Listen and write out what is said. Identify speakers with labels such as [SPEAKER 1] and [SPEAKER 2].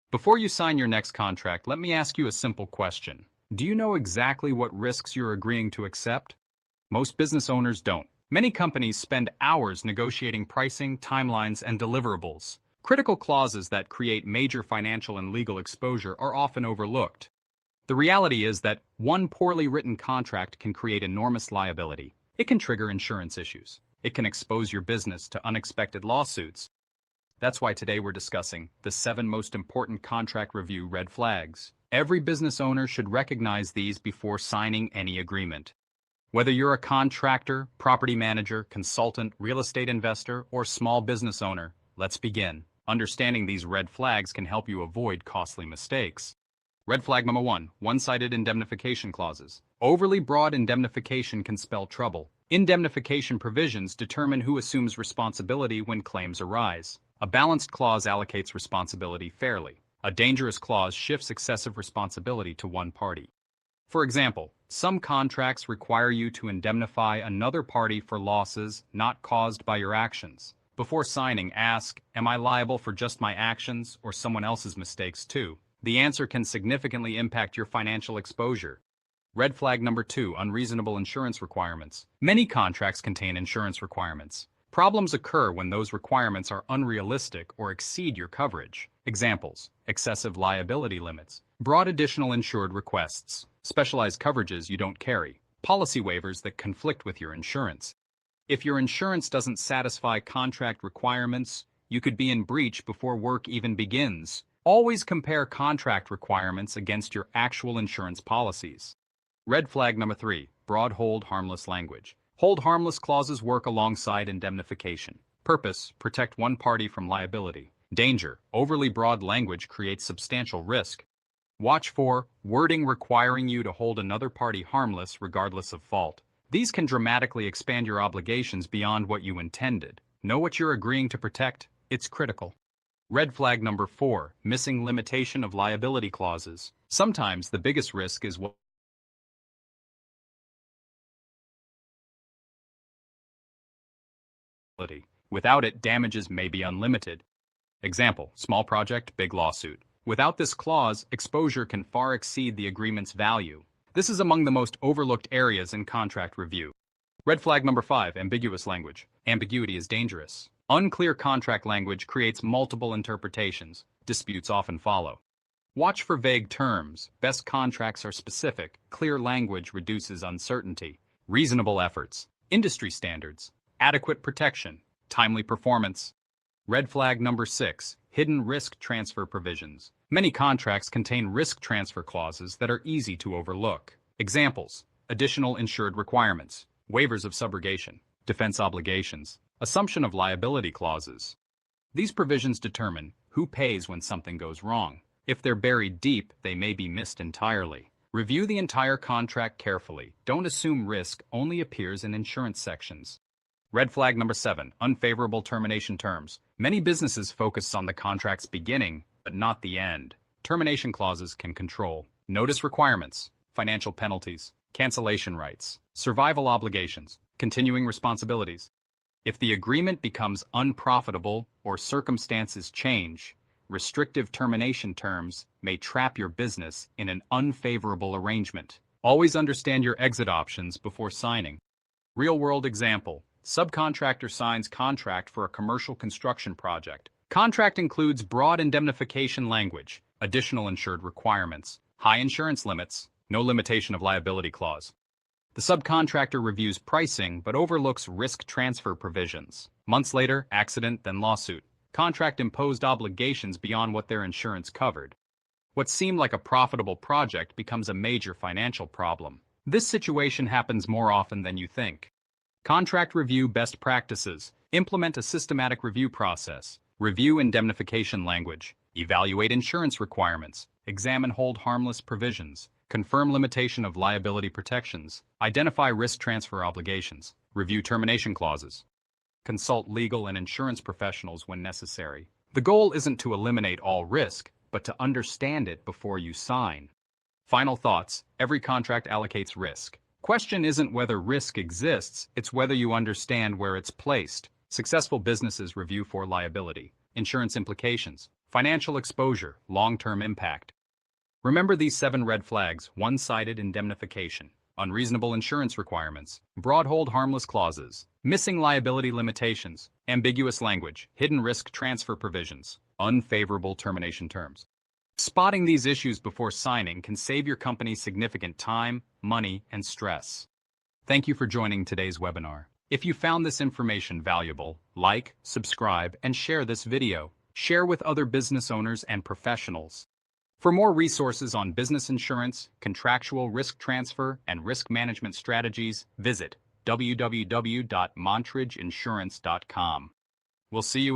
[SPEAKER 1] Before you sign your next contract, let me ask you a simple question. Do you know exactly what risks you're agreeing to accept? Most business owners don't. Many companies spend hours negotiating pricing, timelines, and deliverables. Critical clauses that create major financial and legal exposure are often overlooked. The reality is that one poorly written contract can create enormous liability. It can trigger insurance issues. It can expose your business to unexpected lawsuits. That's why today we're discussing the 7 most important contract review red flags. Every business owner should recognize these before signing any agreement. Whether you're a contractor, property manager, consultant, real estate investor, or small business owner, let's begin. Understanding these red flags can help you avoid costly mistakes. Red flag number 1, one-sided indemnification clauses. Overly broad indemnification can spell trouble. Indemnification provisions determine who assumes responsibility when claims arise. A balanced clause allocates responsibility fairly. A dangerous clause shifts excessive responsibility to one party. For example, some contracts require you to indemnify another party for losses not caused by your actions. Before signing, ask, am I liable for just my actions or someone else's mistakes too? The answer can significantly impact your financial exposure. Red flag number 2, unreasonable insurance requirements. Many contracts contain insurance requirements. Problems occur when those requirements are unrealistic or exceed your coverage. Examples: excessive liability limits, broad additional insured requests, specialized coverages you don't carry, policy waivers that conflict with your insurance. If your insurance doesn't satisfy contract requirements, you could be in breach before work even begins. Always compare contract requirements against your actual insurance policies. Red flag number 3, broad hold harmless language. Hold harmless clauses work alongside indemnification. Purpose: protect one party from liability. Danger: overly broad language creates substantial risk. Watch for wording requiring you to hold another party harmless regardless of fault. These can dramatically expand your obligations beyond what you intended. Know what you're agreeing to protect. It's critical. Red flag number 4, missing limitation of liability clauses. Sometimes the biggest risk is what without it, damages may be unlimited. Example: small project, big lawsuit. Without this clause, exposure can far exceed the agreement's value. This is among the most overlooked areas in contract review. Red flag number 5, ambiguous language. Ambiguity is dangerous. Unclear contract language creates multiple interpretations. Disputes often follow. Watch for vague terms. Best contracts are specific. Clear language reduces uncertainty. Reasonable efforts. Industry standards. Adequate protection. Timely performance. Red flag number 6, hidden risk transfer provisions. Many contracts contain risk transfer clauses that are easy to overlook. Examples: additional insured requirements, waivers of subrogation, defense obligations, assumption of liability clauses. These provisions determine who pays when something goes wrong. If they're buried deep, they may be missed entirely. Review the entire contract carefully. Don't assume risk only appears in insurance sections. Red flag number 7, unfavorable termination terms. Many businesses focus on the contract's beginning, but not the end. Termination clauses can control notice requirements, financial penalties, cancellation rights, survival obligations, continuing responsibilities. If the agreement becomes unprofitable or circumstances change, restrictive termination terms may trap your business in an unfavorable arrangement. Always understand your exit options before signing. Real-world example: subcontractor signs contract for a commercial construction project. Contract includes broad indemnification language, additional insured requirements, high insurance limits, no limitation of liability clause. The subcontractor reviews pricing but overlooks risk transfer provisions. Months later, accident, then lawsuit. Contract imposed obligations beyond what their insurance covered. What seemed like a profitable project becomes a major financial problem. This situation happens more often than you think. Contract review best practices. Implement a systematic review process. Review indemnification language. Evaluate insurance requirements. Examine hold harmless provisions. Confirm limitation of liability protections. Identify risk transfer obligations. Review termination clauses. Consult legal and insurance professionals when necessary. The goal isn't to eliminate all risk, but to understand it before you sign. Final thoughts: every contract allocates risk. Question isn't whether risk exists, it's whether you understand where it's placed. Successful businesses review for liability, insurance implications, Financial exposure, long-term impact. Remember these 7 red flags: one-sided indemnification, unreasonable insurance requirements, broad hold harmless clauses, missing liability limitations, ambiguous language, hidden risk transfer provisions, unfavorable termination terms. Spotting these issues before signing can save your company significant time, money, and stress. Thank you for joining today's webinar. If you found this information valuable, like, subscribe, and share this video. Share with other business owners and professionals. For more resources on business insurance, contractual risk transfer, and risk management strategies, visit www.montridgeinsurance.com. We'll see you in